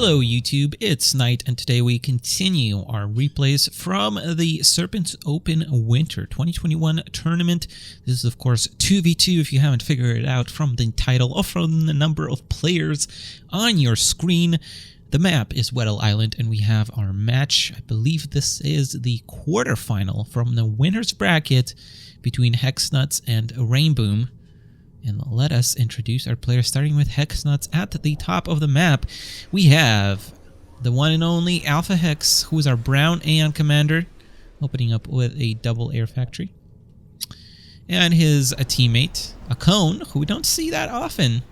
Hello YouTube, it's Nite, and today we continue our replays from the Serpent Open Winter 2021 tournament. This is of course 2v2 if you haven't figured it out from the title or from the number of players on your screen. The map is Weddel Island and we have our match. I believe this is the quarterfinal from the winner's bracket between Hexnuts and Rainboom. And let us introduce our players, starting with Hexnuts at the top of the map. We have the one and only Alpha Hex, who is our brown Aeon commander, opening up with a double air factory. And his teammate, a Cone, who we don't see that often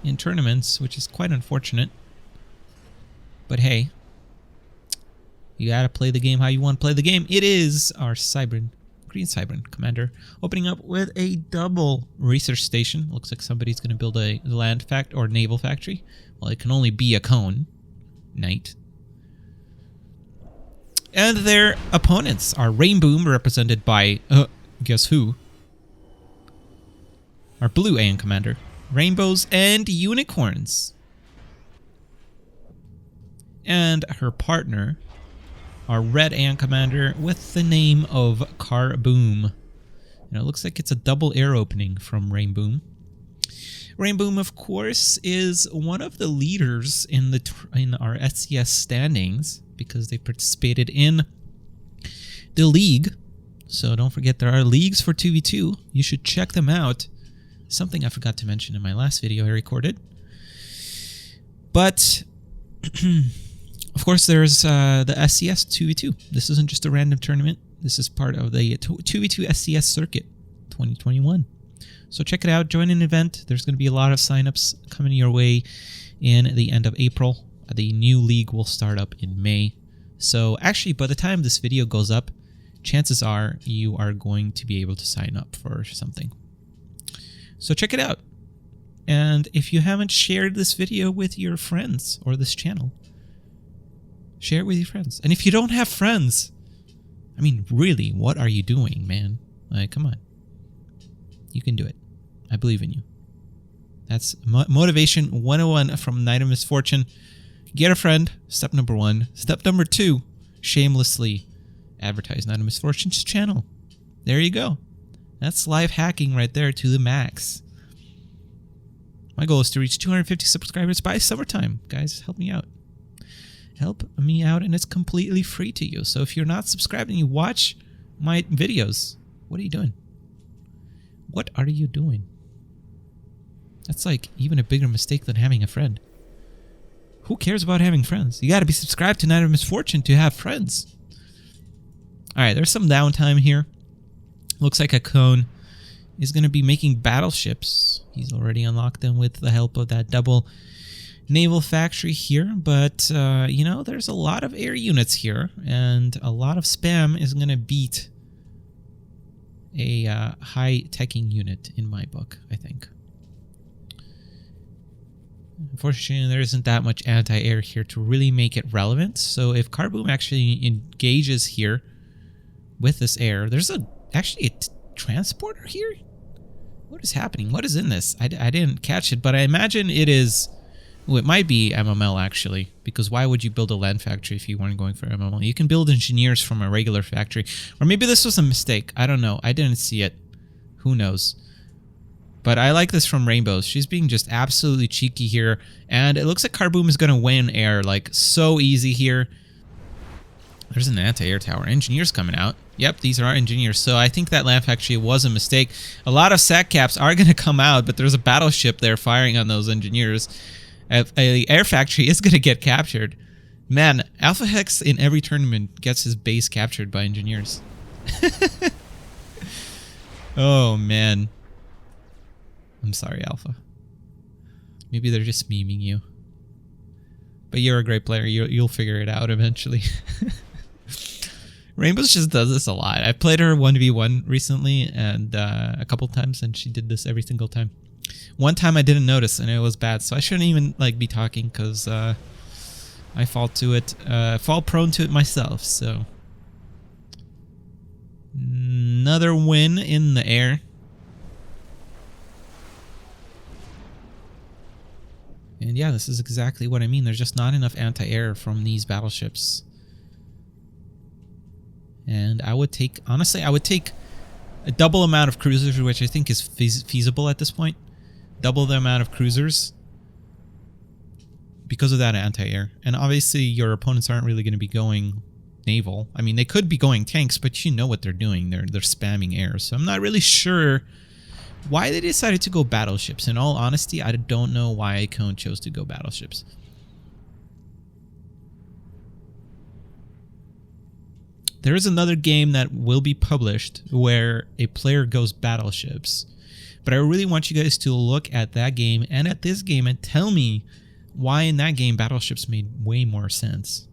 in tournaments, which is quite unfortunate. But hey, you gotta play the game how you want to play the game. It is our Green Serpent commander, opening up with a double research station. Looks like somebody's going to build a land or naval factory. Well, it can only be a Cone. Nite. And their opponents are Rainboom, represented by, guess who? Our blue Aeon commander. Rainbows and unicorns. And her partner, our red Aeon commander with the name of Quarterfinal. And it looks like it's a double air opening from Rainboom. Rainboom, of course, is one of the leaders in our SCS standings because they participated in the league. So don't forget there are leagues for 2v2. You should check them out. Something I forgot to mention in my last video I recorded. But of course, there's the SCS 2v2. This isn't just a random tournament. This is part of the 2v2 SCS circuit 2021. So check it out. Join an event. There's going to be a lot of signups coming your way in the end of April. The new league will start up in May. So actually, by the time this video goes up, chances are you are going to be able to sign up for something. So check it out. And if you haven't shared this video with your friends or this channel, share it with your friends. And if you don't have friends, I mean, really, what are you doing, man? Like, come on. You can do it. I believe in you. That's Motivation 101 from Night of Misfortune. Get a friend. Step number 1. Step number 2, shamelessly advertise Night of Misfortune's channel. There you go. That's live hacking right there to the max. My goal is to reach 250 subscribers by summertime. Guys, help me out. Help me out, and it's completely free to you. So if you're not subscribed and you watch my videos, what are you doing? What are you doing? That's like even a bigger mistake than having a friend. Who cares about having friends? You got to be subscribed to Night of Misfortune to have friends. All right, there's some downtime here. Looks like a Cone is going to be making battleships. He's already unlocked them with the help of that double naval factory here, but you know, there's a lot of air units here, and a lot of spam is going to beat a high-teching unit in my book, I think. Unfortunately, there isn't that much anti-air here to really make it relevant, so if Quarterfinal actually engages here with this air, there's actually a transporter here? What is happening? What is in this? I didn't catch it, but I imagine it is... Well, it might be MML, actually, because why would you build a land factory if you weren't going for MML? You can build engineers from a regular factory. Or maybe this was a mistake. I don't know. I didn't see it. Who knows? But I like this from Rainbows. She's being just absolutely cheeky here. And it looks like Quarterfinal is going to win air, like, so easy here. There's an anti-air tower. Engineers coming out. Yep, these are our engineers. So I think that land factory was a mistake. A lot of SAC caps are going to come out, but there's a battleship there firing on those engineers. A air factory is going to get captured. Man, Alpha Hex in every tournament gets his base captured by engineers. Oh, man. I'm sorry, Alpha. Maybe they're just memeing you. But you're a great player. You'll figure it out eventually. Rainbows just does this a lot. I played her 1v1 recently and a couple times, and she did this every single time. One time I didn't notice and it was bad, so I shouldn't even like be talking because I fall prone to it myself. So another win in the air. And yeah, this is exactly what I mean. There's just not enough anti-air from these battleships. And I would take, honestly, I would take a double amount of cruisers, which I think is feasible at this point. Double the amount of cruisers because of that anti-air. And obviously your opponents aren't really going to be going naval. I mean, they could be going tanks, but you know what they're doing. They're spamming air. So I'm not really sure why they decided to go battleships. In all honesty, I don't know why Icon chose to go battleships. There is another game that will be published where a player goes battleships. But I really want you guys to look at that game and at this game and tell me why in that game battleships made way more sense.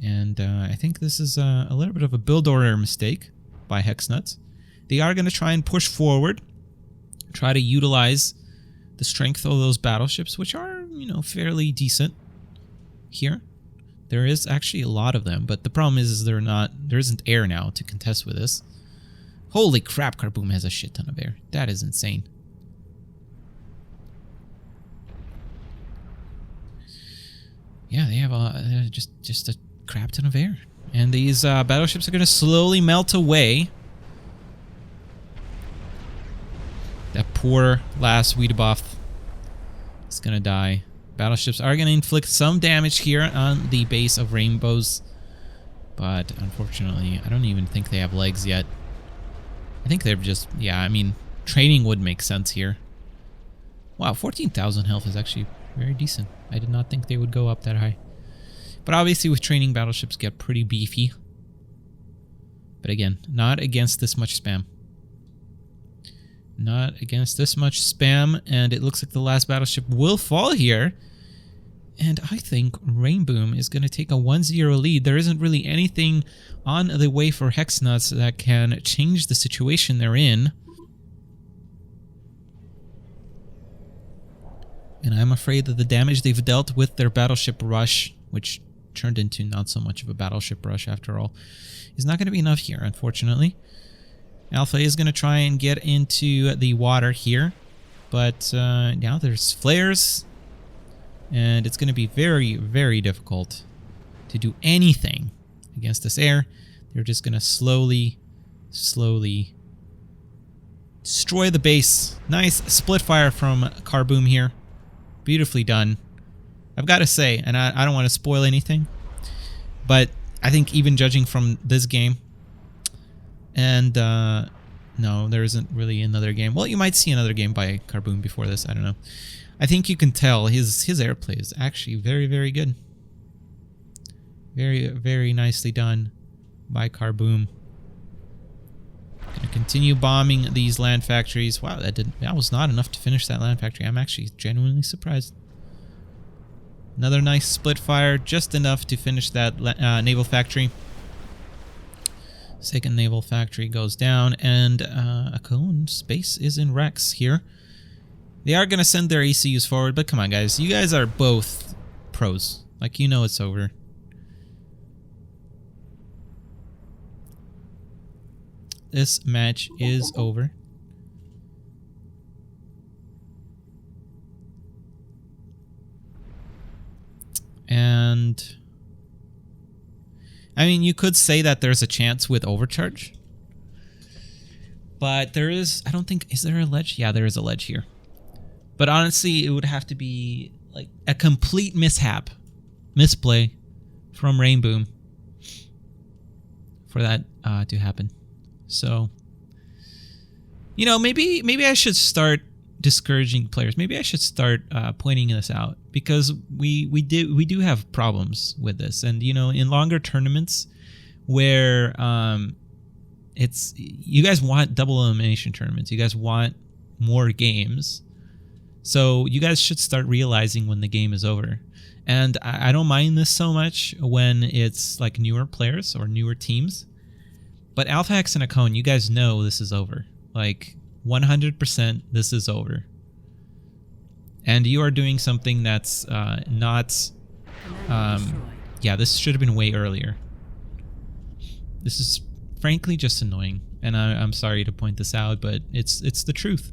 And I think this is a little bit of a build order mistake by Hexnuts. They are going to try and push forward, try to utilize the strength of those battleships, which are, you know, fairly decent here. There is actually a lot of them, but the problem is there isn't air now to contest with this. Holy crap, Carboom has a shit ton of air. That is insane. Yeah, they have just a crap ton of air. And these battleships are going to slowly melt away. That poor last Wiedeboth is going to die. Battleships are going to inflict some damage here on the base of Rainbows. But unfortunately, I don't even think they have legs yet. I think they're just, yeah, I mean, training would make sense here. Wow, 14,000 health is actually very decent. I did not think they would go up that high. But obviously with training, battleships get pretty beefy. But again, not against this much spam. Not against this much spam, and it looks like the last battleship will fall here. And I think Rainboom is going to take a 1-0 lead. There isn't really anything on the way for Hexnuts that can change the situation they're in. And I'm afraid that the damage they've dealt with their battleship rush, which turned into not so much of a battleship rush after all, is not going to be enough here, unfortunately. Alpha is going to try and get into the water here, but now there's flares, and it's going to be very, very difficult to do anything against this air. They're just going to slowly destroy the base. Nice split fire from Carboom here. Beautifully done. I've got to say, and I don't want to spoil anything, but I think even judging from this game, and no, there isn't really another game. Well, you might see another game by Carboom before this. I don't know. I think you can tell his airplay is actually very, very good. Very, very nicely done by Carboom. Gonna continue bombing these land factories. Wow, that was not enough to finish that land factory. I'm actually genuinely surprised. Another nice split fire, just enough to finish that naval factory. Second naval factory goes down, and a cone space is in Rex here. They are going to send their ACUs forward, but come on, guys. You guys are both pros. Like, you know it's over. This match is over. And I mean, you could say that there's a chance with overcharge, but there is, I don't think, is there a ledge? Yeah, there is a ledge here. But honestly, it would have to be like a complete mishap, misplay from Rainboom for that to happen. So, you know, maybe I should start discouraging players. Maybe I should start pointing this out, because we do have problems with this. And you know, in longer tournaments where it's, you guys want double elimination tournaments, you guys want more games, so you guys should start realizing when the game is over. And I don't mind this so much when it's like newer players or newer teams, but Alpha Hex and Akon, you guys know this is over. Like 100% this is over. And you are doing something that's not... yeah, this should have been way earlier. This is frankly just annoying. And I'm sorry to point this out, but it's the truth.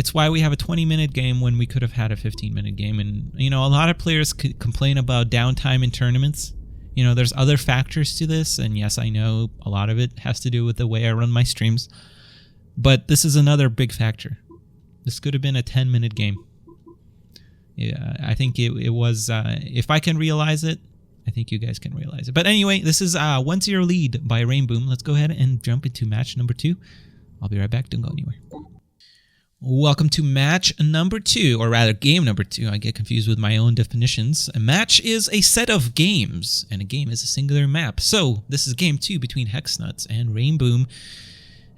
It's why we have a 20-minute game when we could have had a 15-minute game. And, you know, a lot of players could complain about downtime in tournaments. You know, there's other factors to this. And yes, I know a lot of it has to do with the way I run my streams. But this is another big factor. This could have been a 10-minute game. Yeah, I think it was, if I can realize it, I think you guys can realize it. But anyway, this is 1-0 lead by Rainboom. Let's go ahead and jump into match number 2. I'll be right back. Don't go anywhere. Welcome to match number 2, or rather game number 2. I get confused with my own definitions. A match is a set of games, and a game is a singular map. So this is game 2 between Hexnuts and Rainboom.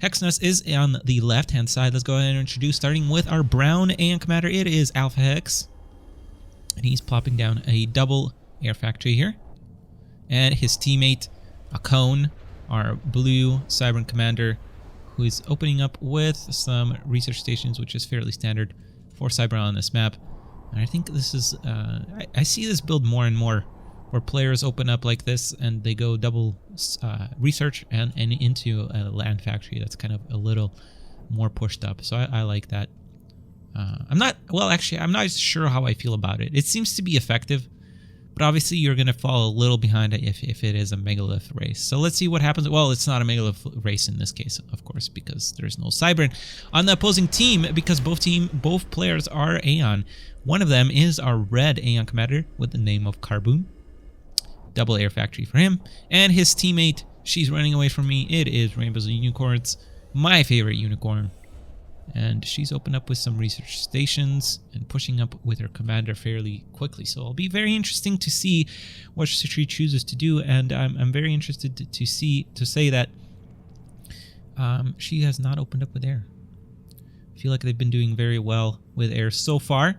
Hexnuts is on the left-hand side. Let's go ahead and introduce, starting with our brown AN commander. It is Alpha Hex. And he's plopping down a double air factory here. And his teammate, a Cone, our blue Cybran commander, who is opening up with some research stations, which is fairly standard for Cybran on this map. And I think this is, I see this build more and more, where players open up like this and they go double research and into a land factory that's kind of a little more pushed up. So I like that. I'm not sure how I feel about it. It seems to be effective, but obviously you're going to fall a little behind if it is a megalith race. So let's see what happens. Well, it's not a megalith race in this case, of course, because there's no Cybran on the opposing team, because both players are Aeon. One of them is our red Aeon commander with the name of Carboom. Double air factory for him. And his teammate, she's running away from me. It is Rainbows and Unicorns, my favorite unicorn. And she's opened up with some research stations and pushing up with her commander fairly quickly. So it'll be very interesting to see what she chooses to do. And I'm very interested to say that she has not opened up with air. I feel like they've been doing very well with air so far.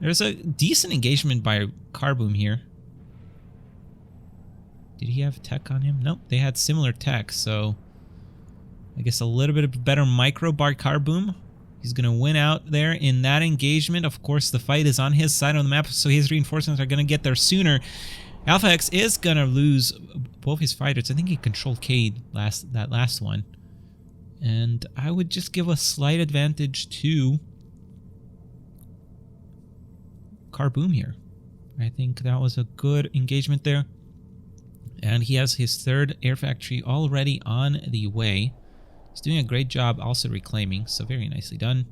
There's a decent engagement by Carboom here. Did he have tech on him? Nope, they had similar tech, so I guess a little bit of better micro by Carboom. He's going to win out there in that engagement. Of course, the fight is on his side on the map, so his reinforcements are going to get there sooner. Alpha X is going to lose both his fighters. I think he controlled Cade that last one. And I would just give a slight advantage to Carboom here. I think that was a good engagement there. And he has his third air factory already on the way. He's doing a great job also reclaiming, so very nicely done.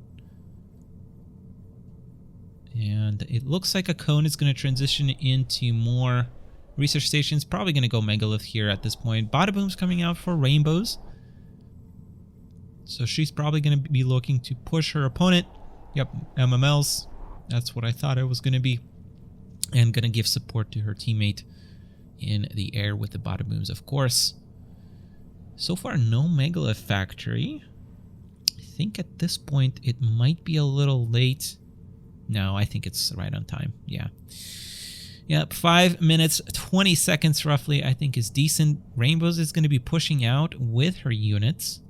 And it looks like a Cone is going to transition into more research stations. Probably going to go Megalith here at this point. Badaboom's coming out for Rainbows. So she's probably going to be looking to push her opponent. Yep, MMLs. That's what I thought it was going to be. And going to give support to her teammate in the air with the Badabooms, of course. So far, no Megalith factory. I think at this point, it might be a little late. No, I think it's right on time. Yeah. Yep, 5 minutes, 20 seconds roughly, I think is decent. Rainbows is going to be pushing out with her units.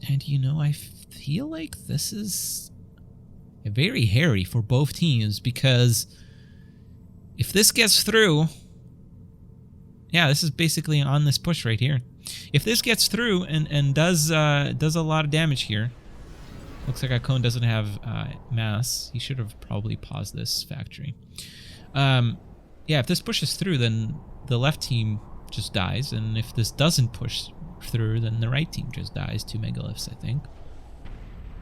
And, you know, I feel like this is very hairy for both teams, because if this gets through... Yeah, this is basically on this push right here. If this gets through and does a lot of damage here, looks like our Cone doesn't have mass. He should have probably paused this factory. Yeah, if this pushes through, then the left team just dies, and if this doesn't push through, then the right team just dies. 2 megaliths, I think.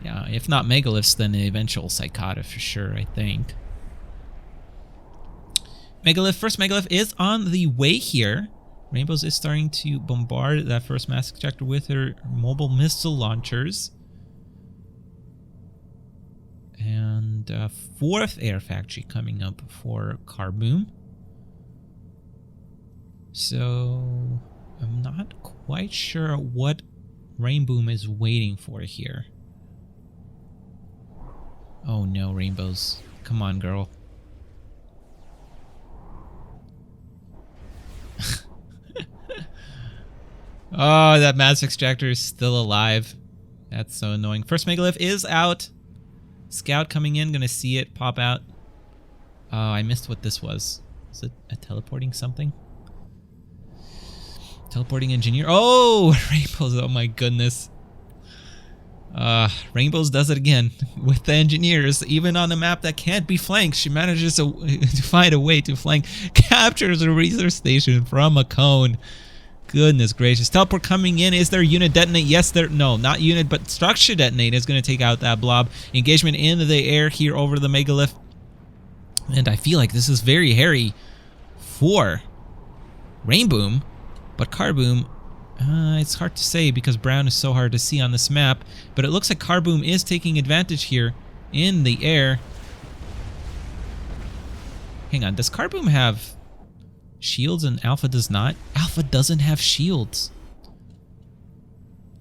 Yeah, if not megaliths, then the eventual Psychotic for sure, I think. First megalith is on the way here. Rainbows is starting to bombard that first mass ejector with her mobile missile launchers. And fourth air factory coming up for Carboom. So I'm not quite sure what Rainboom is waiting for here. Oh no, Rainbows. Come on, girl. Oh, that mass extractor is still alive. That's so annoying. First megalith is out. Scout coming in, gonna see it pop out. Oh, I missed what this was. Is it a teleporting something? Teleporting engineer. Oh, Rainbows. Oh my goodness. Rainbows does it again with the engineers. Even on a map that can't be flanked, she manages to find a way to flank. Captures a research station from a cone. Goodness gracious. Teleport coming in. Is there unit detonate? Yes, there. No, not unit, but structure detonate is going to take out that blob. Engagement in the air here over the megalith. And I feel like this is very hairy for Rainboom, but Carboom, it's hard to say because brown is so hard to see on this map, but it looks like Carboom is taking advantage here in the air. Hang on, does Carboom have shields and Alpha does not? Alpha doesn't have shields.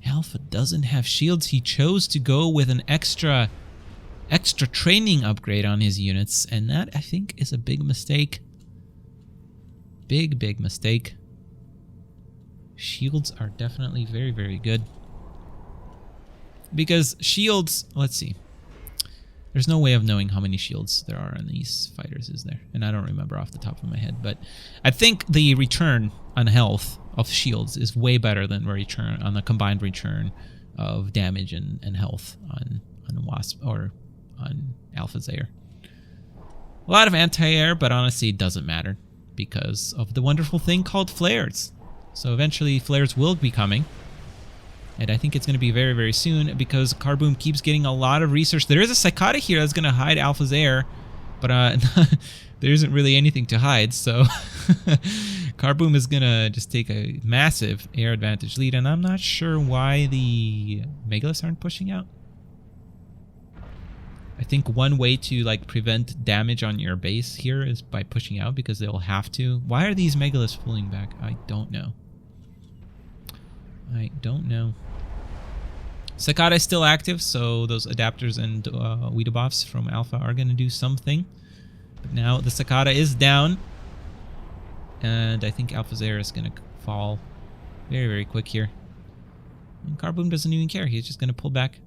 Alpha doesn't have shields. He chose to go with an extra training upgrade on his units, and that I think is a big mistake. Big mistake. Shields are definitely very, very good. Because shields, let's see. There's no way of knowing how many shields there are on these fighters, is there? And I don't remember off the top of my head, but I think the return on health of shields is way better than return on the combined return of damage and health on Wasp or on Alpha's air. A lot of anti-air, but honestly it doesn't matter because of the wonderful thing called flares. So eventually flares will be coming. And I think it's going to be very, very soon because Carboom keeps getting a lot of research. There is a Cicada here that's going to hide Alpha's air, but there isn't really anything to hide. So Carboom is going to just take a massive air advantage lead. And I'm not sure why the Megaliths aren't pushing out. I think one way to like prevent damage on your base here is by pushing out because they'll have to. Why are these Megaliths pulling back? I don't know. I don't know. Cicada is still active, so those adapters and Weedle buffs from Alpha are going to do something. But now the Cicada is down. And I think Alpha's air is going to fall very, very quick here. And Carboom doesn't even care. He's just going to pull back.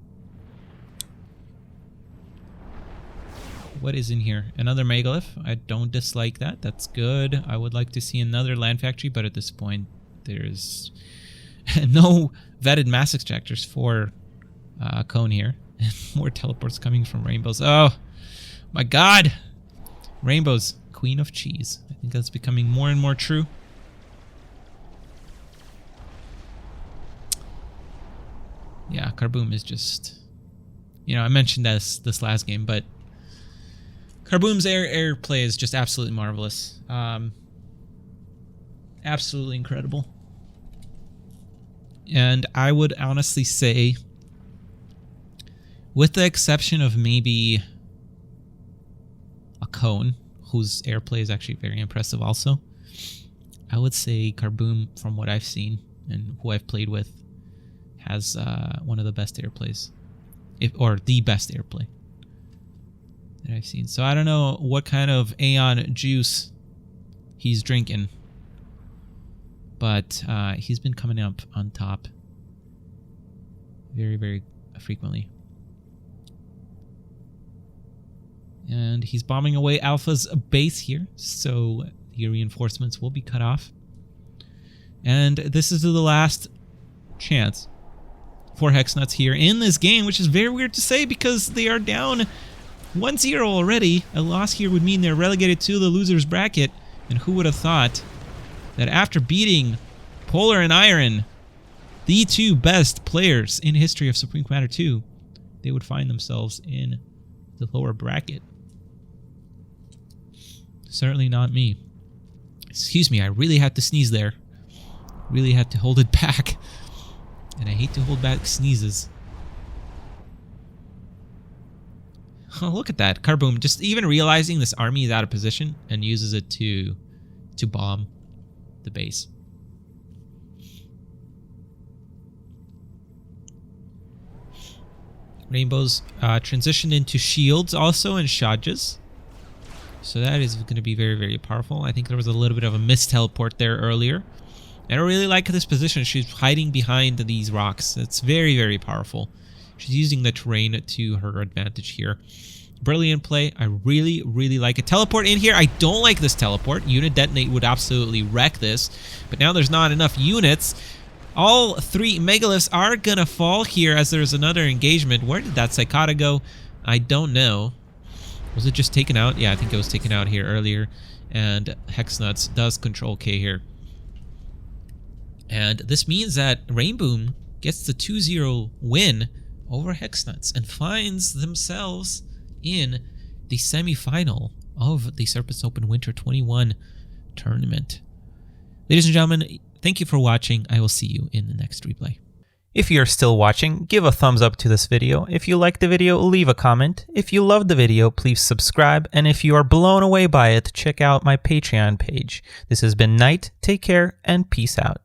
What is in here? Another Megalith. I don't dislike that. That's good. I would like to see another land factory, but at this point, there's no vetted mass extractors for Cone here. More teleports coming from Rainbows. Oh, my God. Rainbows, queen of cheese. I think that's becoming more and more true. Yeah, Carboom is just... You know, I mentioned this last game, but Carboom's air play is just absolutely marvelous. Absolutely incredible. And I would honestly say, with the exception of maybe a Cone, whose airplay is actually very impressive also, I would say Carboom, from what I've seen and who I've played with, has one of the best airplays. Or the best airplay that I've seen. So I don't know what kind of Aeon juice he's drinking, but he's been coming up on top very, very frequently. And he's bombing away Alpha's base here, so the reinforcements will be cut off. And this is the last chance for Hexnuts here in this game, which is very weird to say because they are down 1-0 already. A loss here would mean they're relegated to the loser's bracket. And who would have thought that after beating Polar and Iron, the two best players in history of Supreme Commander 2, they would find themselves in the lower bracket. Certainly not me. Excuse me, I really had to sneeze there. Really had to hold it back. And I hate to hold back sneezes. Oh, look at that. Carboom just even realizing this army is out of position and uses it to bomb the base. Rainbows transitioned into shields also and Shadjas. So that is going to be very, very powerful. I think there was a little bit of a missed teleport there earlier. I don't really like this position. She's hiding behind these rocks. It's very, very powerful. She's using the terrain to her advantage here. Brilliant play. I really, really like it. Teleport in here. I don't like this teleport. Unit detonate would absolutely wreck this. But now there's not enough units. All 3 megaliths are gonna fall here as there's another engagement. Where did that Psychotic go? I don't know. Was it just taken out? Yeah, I think it was taken out here earlier. And Hexnuts does control K here. And this means that Rainboom gets the 2-0 win over Hexnuts and finds themselves in the semi-final of the Serpent's Open Winter 21 tournament. Ladies and gentlemen, thank you for watching. I will see you in the next replay. If you're still watching, give a thumbs up to this video. If you liked the video, leave a comment. If you loved the video, please subscribe. And if you are blown away by it, check out my Patreon page. This has been Nite. Take care and peace out.